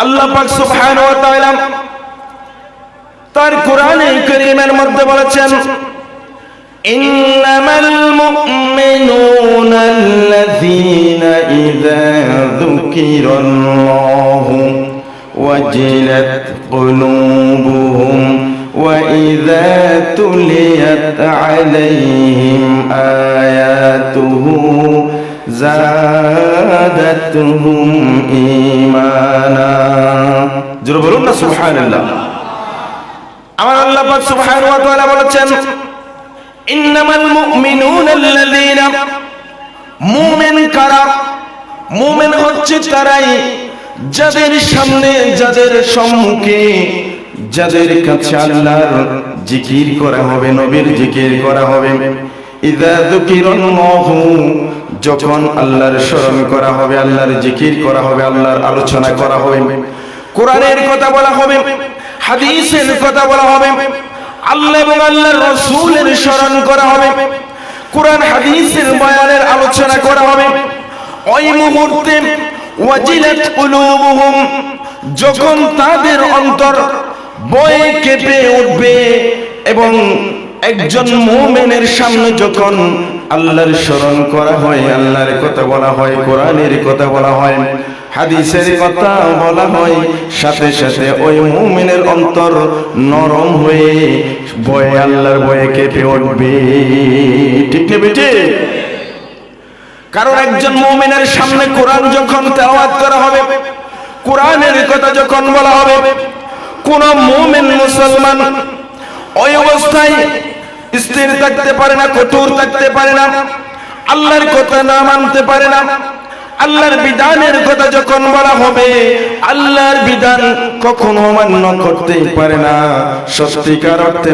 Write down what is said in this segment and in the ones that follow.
আল্লাহ পাক সুবহানাহু ওয়া তাআলা তার কোরআনে কারীমের মধ্যে বলেছেন, ইন্নামাল মুমিনুনা আল্লাযীনা ইযা যুকিরাল্লাহু ওয়াজিলাত কুলুবুহুম ওয়া ইযা তুলিয়াত আলাইহিম আয়াতুহু যাদাতুহুম ঈমানা। জোরে বলুন না সুবহানাল্লাহ। আমার আল্লাহ পাক সুবহানাহু ওয়া তাআলা বলেছেন, ইন্নামাল মুমিনুনা আল্লাযীনা, মুমিন কারা? মুমিন হচ্ছে তারাই যাদের সামনে, যাদের সম্মুখে, যাদের কাছে আল্লাহর জিকির করা হবে, নবীর জিকির করা হবে। ইযা যুকিরাল্লাহু, যখন আল্লাহর স্মরণ করা হবে, আল্লাহর জিকির করা হবে, আল্লাহর আলোচনা করা হবে, কোরআনের কথা বলা হবে, হাদিসের কথা বলা হবে, আল্লাহ এবং আল্লাহর রাসূলের স্মরণ করা হবে, কোরআন হাদিসের বয়ানের আলোচনা করা হবে, ওই মুহূর্তে ওয়াজিলাত কুলুবুহুম, যখন তাদের অন্তর ভয়ে কেঁপে উঠবে এবং একজন মুমিনের সামনে যখন আল্লাহর স্মরণ করা হয়, আল্লাহর কথা বলা হয়, কোরআনের কথা বলা হয়, হাদিসের কথা বলা হয়, সাথে সাথে ওই মুমিনের অন্তর নরম হয়ে ভয়ে, আল্লাহর ভয়ে কেঁপে উঠবে। ঠিক না বেটে? কারণ একজন মুমিনের সামনে কোরআন যখন তেলাওয়াত করা হবে, কোরআনের কথা যখন বলা হবে, কোন মুমিন মুসলমান ওই অবস্থায় স্থির থাকতে পারে না, কঠোর থাকতে পারে না, আল্লাহর কথা না মানতে পারে না। আল্লাহর বিধানের কথা যখন বলা হবে, আল্লাহর বিধান কখনো অমান্য করতে পারে না। সত্যিকার অর্থে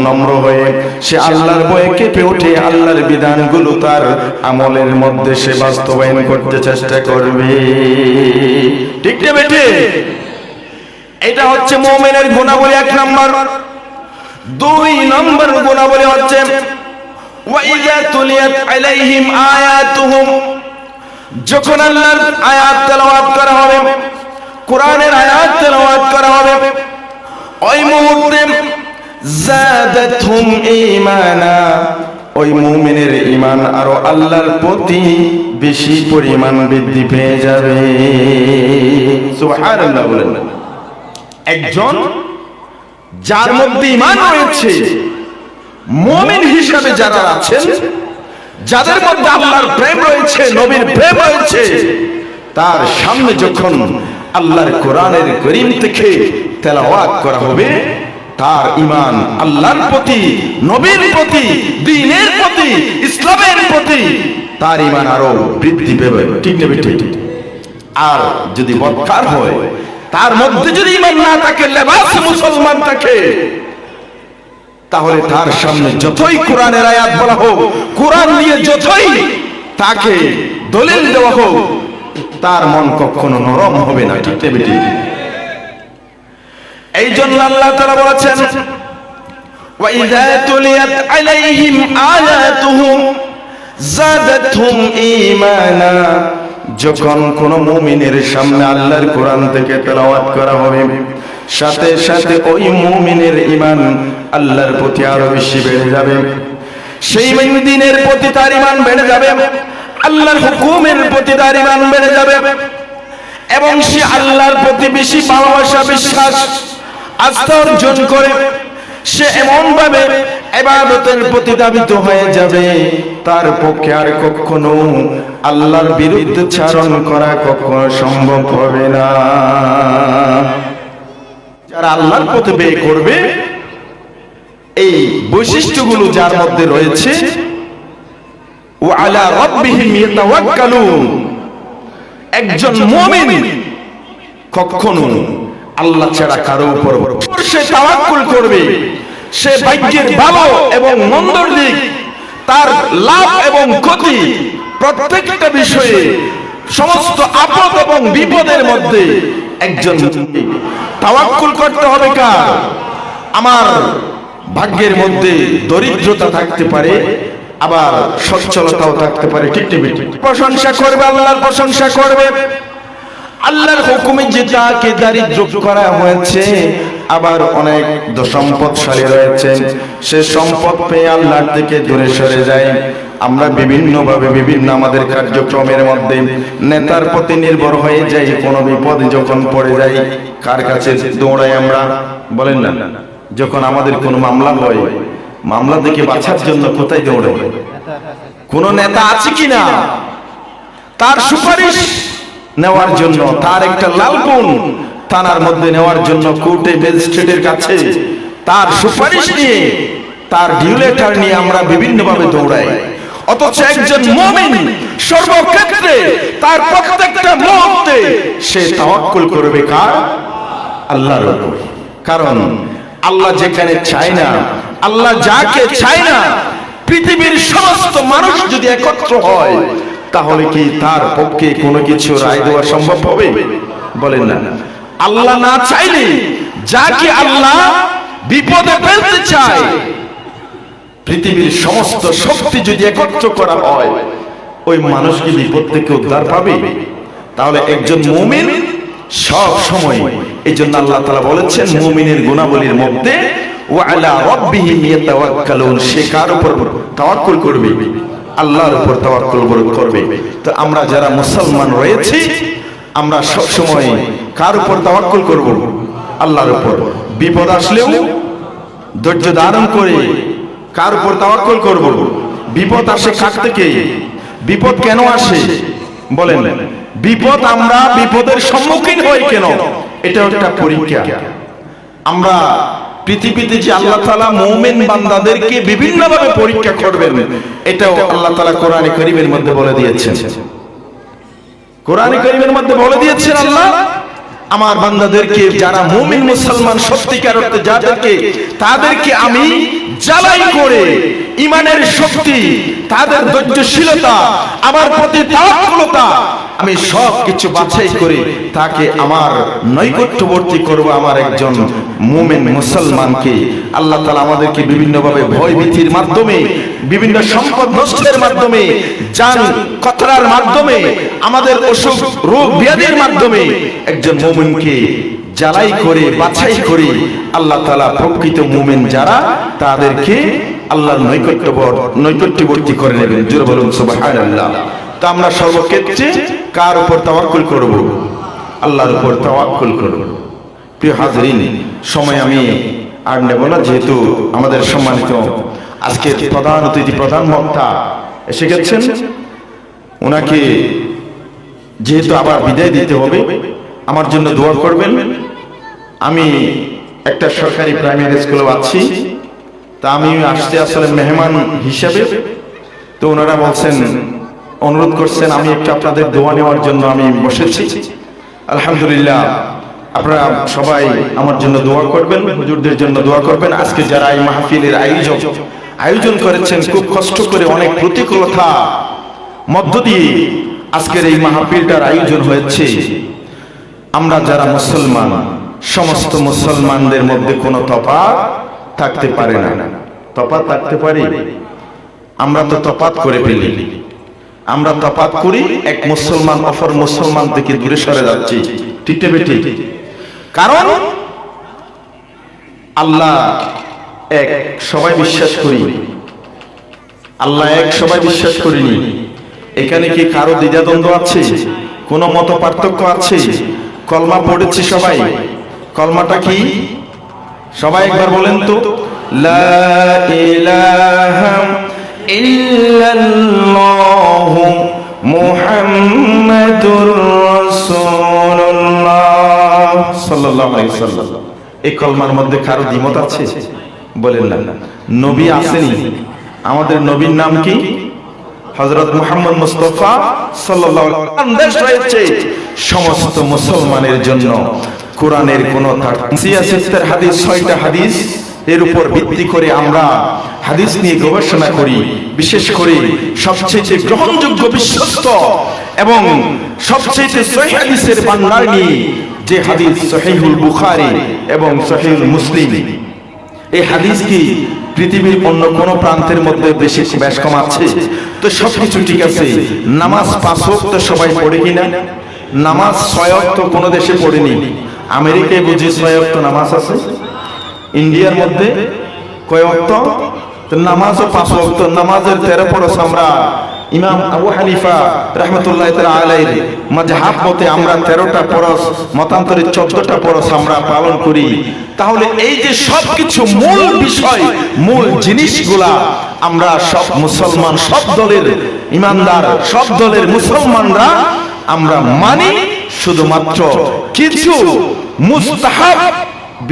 নম্র হয়ে সে আল্লাহর ভয়ে কেঁপে ওঠে, আল্লাহর বিধানগুলো তার আমলের মধ্যে সে বাস্তবায়ন করতে চেষ্টা করবে। ঠিক না বেটে? এটা হচ্ছে মুমিনের গুণাবলী 1 নম্বর। 2 নম্বর গুণাবলী হচ্ছে ওয়া ইযা তুলিয়াত আলাইহিম আয়াতুহুম, যখন আল্লাহর আয়াত তেলাওয়াত করা হবে, কোরআনের আয়াত তেলাওয়াত করা হবে, ওই মুহূর্তে যাদাতুহুম ঈমানা, ওই মুমিনের ঈমান আরো আল্লাহর প্রতি বেশি পরিমাণ বৃদ্ধি পেয়ে যাবে। সুবহানাল্লাহ বলেন। একজন যার মধ্যে ঈমান রয়েছে, মুমিন হিসাবে যারা আছেন, যাদের মধ্যে আল্লাহর প্রেম রয়েছে, নবীর প্রেম রয়েছে, তার সামনে যখন আল্লাহর কোরআনের কারীম থেকে তেলাওয়াত করা হবে, তার ঈমান আল্লাহর প্রতি, নবীর প্রতি, দ্বীনের প্রতি, ইসলামের প্রতি তার ঈমান আরো বৃদ্ধি পাবে। ঠিক না বেটি? আর যদি বদকার হয়, তার মধ্যে যদি ঈমান না থাকে, লেবাস মুসলমান থাকে, তাহলে তার সামনে যতই কোরআনের আয়াত বলা হোক, কোরআন দিয়ে যতই তাকে দলিল দেওয়া হোক, তার মন কখনো নরম হবে না। ঠিক না বেটি? এই জন্য আল্লাহ তাআলা বলেছেন, ওয়া ইযা তুলিয়াত আলাইহিম আয়াতুহু যাদাতুহুম ঈমানা, যখন কোন মুমিনের সামনে আল্লাহর কোরআন থেকে তেলাওয়াত করা হবে, সাথে সাথে ওই মুমিনের ঈমান আল্লাহর প্রতি আরো বেশি বেড়ে যাবে। সেই দিনের প্রতি তার ঈমান বেড়ে যাবে, আল্লাহর হুকুমের প্রতি তার ঈমান বেড়ে যাবে, এবং সে আল্লাহর প্রতি বেশি ভালোবাসা, বিশ্বাস, আস্থা অর্জন করে সে এমন ভাবে ইবাদতের প্রতি ধাবিত হয়ে যাবে, তার পক্ষে আর কখনো আল্লাহর বিরুদ্ধে চারণ করা কখনো সম্ভব হবে না। যারা আল্লাহর পথে ব্যয় করবে, এই বৈশিষ্ট্যগুলো যার মধ্যে রয়েছে, ওয়া আলা রাব্বিহিম ইয়াতাওয়াক্কালুন, একজন মুমিন কখনো আল্লাহ ছাড়া কারো উপর সে তাওয়াক্কুল করবে, সে ভাগ্যের ভালো এবং মন্দর দিক, তার লাভ এবং ক্ষতি, প্রত্যেকটা বিষয়ে, সমস্ত আপদ এবং বিপদের মধ্যে একজন তাওয়াক্কুল করতে হবে। কার? আমার ভাগ্যের মধ্যে দরিদ্রতা থাকতে পারে, আবার সচ্ছলতাও থাকতে পারে। ঠিক ঠিক প্রশংসা করবে, আল্লাহর প্রশংসা করবে, আল্লাহর হুকুমে যে তাকে দারিদ্র করা হয়েছে, আবার অনেক সম্পদশালী রয়েছে, সে সম্পদ পেয়ে আল্লাহর থেকে দূরে সরে যায়। আমরা বিভিন্নভাবে বিভিন্ন আমাদের কার্যক্রমের মধ্যে নেতার প্রতি নির্ভর হয়ে যাই। কোনো বিপদে যখন পড়ে যাই, কার কাছে দৌড়াই আমরা বলেন না? যখন আমাদের কোনো মামলা হয়, মামলা থেকে বাঁচার জন্য কোথায় দৌড়াই? কোন নেতা আছে কিনা তার সুপারিশ নেওয়ার জন্য, তার একটা লালপুন থানার মধ্যে নেওয়ার জন্য কোর্টে ম্যাজিস্ট্রেটের কাছে তার সুপারিশ নিয়ে, তার ডিউ লেটার নিয়ে আমরা বিভিন্নভাবে দৌড়াই। অথচ একজন মুমিন সর্বক্ষেত্রে তার প্রত্যেকটা মুহূর্তে সে তাওয়াক্কুল করবে কার? আল্লাহর উপর। কারণ আল্লাহ যেখানে চায় না, আল্লাহ যাকে চায় না, পৃথিবীর সমস্ত মানুষ যদি একত্র হয়, তাহলে কি তার পক্ষে কোনো কিছু রায় দেওয়া সম্ভব হবে? বলেন না। আল্লাহ না চাইলে, যাকে আল্লাহ বিপদে ফেলতে চায়, পৃথিবীর সমস্ত শক্তি যদি একত্র করা হয়, ওই মানুষ কি বিপদ থেকে উদ্ধার পাবে? তাহলে একজন মুমিন সব সময়, এই জন্য আল্লাহ তাআলা বলেছেন মুমিনের গুণাবলীর মধ্যে ওয়া আলা রাব্বিহিম ইয়াতাওয়াক্কালুন, সে কার উপর তাওয়াক্কুল করবে? আল্লাহর উপর তাওয়াক্কুল করবে। তো আমরা যারা মুসলমান রয়েছি, আমরা সব সময় কার উপর তাওয়াক্কুল করব? আল্লাহর উপর। বিপদ আসলেও ধৈর্য ধারণ করে কার উপর তাওয়াক্কুল করব? বিপদ আসে কার থেকে? বিপদ কেন আসে বলেন? বিপদ, আমরা বিপদের সম্মুখীন হই কেন? এটা একটা পরীক্ষা। আমরা পৃথিবীতে যে আল্লাহ তাআলা মুমিন বান্দাদেরকে বিভিন্নভাবে পরীক্ষা করবেন, এটাও আল্লাহ তাআলা কোরআনে কারীমের মধ্যে বলে দিয়েছেন। কোরআনে কারীমের মধ্যে বলে দিয়েছেন আল্লাহ, আমার বান্দাদেরকে, যারা মুমিন মুসলমান সত্যিকার অর্থে যাদেরকে, তাদেরকে আমি জ্বালাই করে ঈমানের শক্তি, তাদের ধৈর্যশীলতা, আমার প্রতি তাওয়াক্কুলতা, আমি সব কিছু বাছাই করে তাকে আমার নৈকট্যবর্তী করব। আমার একজন মুমিন মুসলমানকে আল্লাহ তাআলা আমাদেরকে বিভিন্নভাবে ভয় ভীতির মাধ্যমে, বিভিন্ন সম্পদ নষ্টের মাধ্যমে, জান কতরার মাধ্যমে, আমাদের অসুখ রোগ ব্যাধির মাধ্যমে একজন মুমিনকে জ্বালাই করে বাছাই করে আল্লাহ তাআলা প্রকৃত মুমিন যারা, তাদেরকে আল্লাহর নৈকট্যবর্তী করে নেবেন। জোরে বলুন সুবহানাল্লাহ। তো আমরা সর্বক্ষেত্রে কার উপর তাওয়াক্কুল করব? আল্লাহর উপর তাওয়াক্কুল করব। প্রিয় হাজরিন, সময় আমি আর নেব না, যেহেতু আমাদের সম্মানিত আজকে প্রধান অতিথি, প্রধান বক্তা এসে গেছেন, ওনাকে যেহেতু আবার বিদায় দিতে হবে, আমার জন্য দোয়া করবেন। আমি একটা সরকারি প্রাইমারি স্কুলে আছি, তা আমি আসতে আসলে মেহমান হিসেবে, তো ওনারা বলছেন, অনুরোধ করছেন আমি একটু আপনাদের দোয়া নেওয়ার জন্য আমি বসেছি। আলহামদুলিল্লাহ, আপনারা সবাই আমার জন্য দোয়া করবেন, হুজুরদের জন্য দোয়া করবেন। আজকে যারা এই মাহফিলের আয়োজন করেছেন, খুব কষ্ট করে, অনেক প্রতিকূলতা মধ্য দিয়ে আজকের এই মাহফিলটার আয়োজন হয়েছে। আমরা যারা মুসলমান, সমস্ত মুসলমানদের মধ্যে কোনো তফাৎ থাকতে পারে না। তফাৎ থাকতে পারে? আমরা তো তফাৎ করে ফেলি। আমরা তফাৎ করি, এক মুসলমান অপর মুসলমান থেকে দূরে সরে যাচ্ছি। ঠিক না বেঠিক? কারণ আল্লাহ এক, সবাই বিশ্বাস করি। আল্লাহ এক, সবাই বিশ্বাস করিনি। এখানে কি কারো দ্বিধাদ্বন্দ্ব আছে? কোনো মত পার্থক্য আছে? কলমা পড়েছি সবাই। কলমাটা কি সবাই একবার বলেন তো? লা ইলাহা ইল্লাল্লাহু মুহাম্মাদুর রাসূলুল্লাহ সাল্লাল্লাহু আলাইহি ওয়াসাল্লাম। এই কলমার মধ্যে কারো দ্বিমত আছে? বলেন না। নবী আসেনি, আমাদের নবীর নাম কি? হযরত মুহাম্মদ মুস্তাফা সাল্লাল্লাহু আলাইহি ওয়াসাল্লাম। দেশ রয়েছে সমস্ত মুসলমানের জন্য। কোরআনের কোন সিয়াসতের হাদিস, 6টা হাদিস, এর উপর ভিত্তি করে আমরা হাদিস নিয়ে গবেষণা করি। বিশেষ করে সবচেয়ে গ্রহণযোগ্য, বিশ্বস্ত এবং সবচেয়ে সহিহ হাদিসের ভান্ডার নিয়ে যে হাদিস সহিহুল বুখারী এবং সহিহুল মুসলিম, এই হাদিস কি পৃথিবীর অন্য কোন প্রান্তের মধ্যে বেশি বেশ কম আছে? তো সবকিছু ঠিক আছে। নামাজ 5 ওয়াক্ত সবাই পড়ে কিনা? নামাজ 6 ওয়াক্ত কোন দেশে পড়েনি। আমেরিকায় বুঝি 6 ওয়াক্ত নামাজ আছে, ইন্ডিয়ার মধ্যে কয় ওয়াক্ত নামাজও 5 ওয়াক্ত। নামাজের 13 ফরজ আমরা ইমাম আবু হানিফা রাহমাতুল্লাহ তাআলা আলাইহির মাযহাব মতে আমরা 13টা ফরজ, মতান্তরে 14টা ফরজ আমরা পালন করি। তাহলে এই যে সবকিছু মূল বিষয়, মূল জিনিসগুলা আমরা সব মুসলমান, সব দলের ইমানদার, সব দলের মুসলমানরা আমরা মানি। শুধুমাত্র কিছু মুস্তাহাব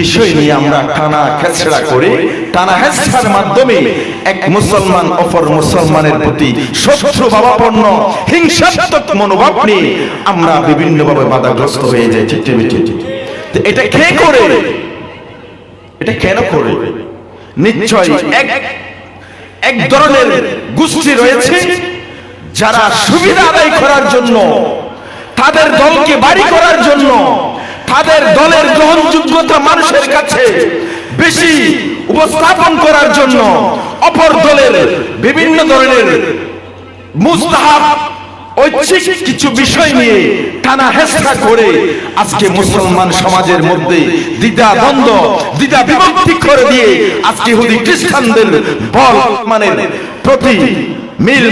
বিষয় নিয়ে আমরা টানা হেঁচড়া করে, টানা হেঁচড়ার মাধ্যমে এক মুসলমান অপর মুসলমানের প্রতি শত্রু ভাবাপন্ন হিংসাত্মক মনোভাব নিয়ে আমরা বিভিন্নভাবে বাধাগ্রস্ত হয়ে যাই। ঠিক ঠিক। এটা কে করে? এটা কেন করে? নিশ্চয় এক ধরনের গোষ্ঠী রয়েছে যারা সুবিধা আদায় করার জন্য, তাদের দলকে বাড়ি করার জন্য, তাদের দলের গ্রহণযোগ্যতা মানুষের কাছে বেশি উপস্থাপন করার জন্য অপর দলের বিভিন্ন ধরনের মুস্তাহাব ঐচ্ছিক কিছু বিষয় নিয়ে টানা হেঁচড়া করে আজকে মুসলমান সমাজের মধ্যে দ্বিধা দ্বন্দ্ব, দ্বিধা বিভক্তি করে দিয়ে আজকে ইহুদি খ্রিস্টানদের বল মানের প্রতি মিল